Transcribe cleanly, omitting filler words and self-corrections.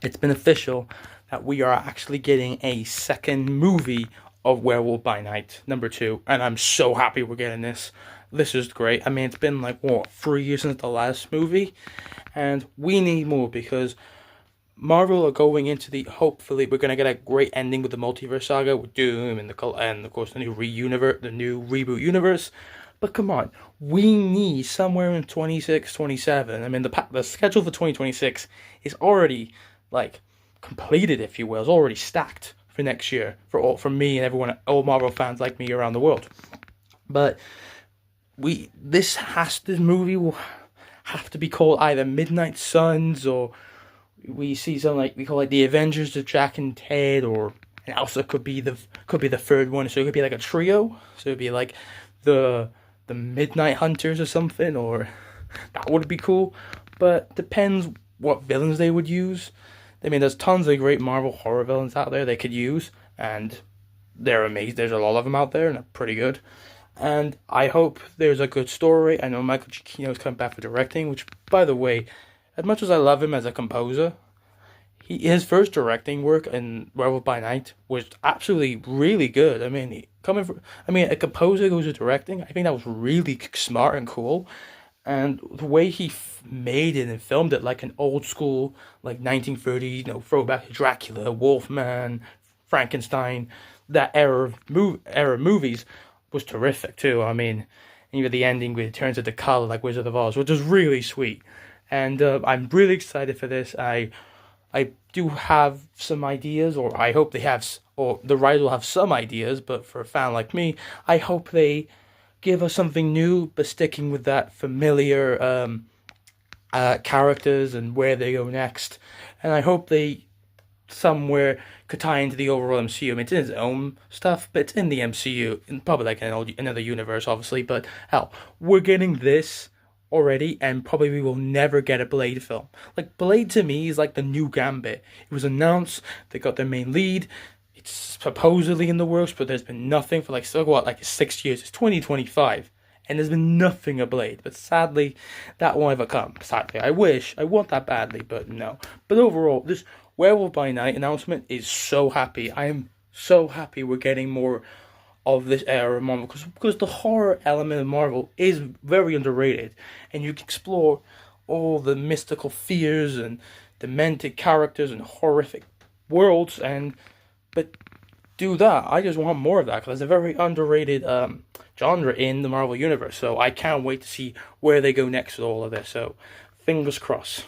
it's been official that we are actually getting a second movie of Werewolf by Night, number two, and I'm so happy we're getting this. This is great. I mean, it's been like, what, 3 years since the last movie? And we need more because Marvel are going into the, hopefully, we're going to get a great ending with the multiverse saga with Doom and of course, the new reboot universe. But come on, we need somewhere in 26, 27. I mean, the schedule for 2026 is already, like, completed, if you will. It's already stacked for next year for me and everyone, all Marvel fans like me around the world. But this movie will have to be called either Midnight Suns, or we see something like, we call it the Avengers of Jack and Ted, or and also could be the third one. So it could be like a trio. So it'd be like the Midnight Hunters or something, or that would be cool. But depends what villains they would use. I mean, there's tons of great Marvel horror villains out there they could use, and they're amazing. There's a lot of them out there, and they're pretty good. And I hope there's a good story. I know Michael Giacchino's coming back for directing, which, by the way, as much as I love him as a composer, his first directing work in Werewolf by Night was absolutely really good. I mean, a composer goes to directing, I think that was really smart and cool. And the way he made it and filmed it, like an old school, like 1930s, throwback to Dracula, Wolfman, Frankenstein, that era movies was terrific too. I mean, even the ending where it turns into color like Wizard of Oz, which was really sweet. And I'm really excited for this. I do have some ideas, or I hope they have, or the writers will have some ideas. But for a fan like me, I hope they give us something new, but sticking with that familiar characters and where they go next. And I hope they somewhere could tie into the overall MCU. I mean, it's in its own stuff, but it's in the MCU, and probably like another universe, obviously. But hell, we're getting this already, and probably we will never get a Blade film. Like, Blade to me is like the new Gambit. It was announced, they got their main lead. It's supposedly in the works, but there's been nothing for like 6 years. It's 2025, and there's been nothing of Blade. But sadly, that won't ever come. Sadly, I want that badly, but no. But overall, this Werewolf by Night announcement is so happy. I am so happy we're getting more of this era of Marvel, because the horror element of Marvel is very underrated, and you can explore all the mystical fears and demented characters and horrific worlds, but do that. I just want more of that, because it's a very underrated genre in the Marvel universe. So I can't wait to see where they go next with all of this. So fingers crossed.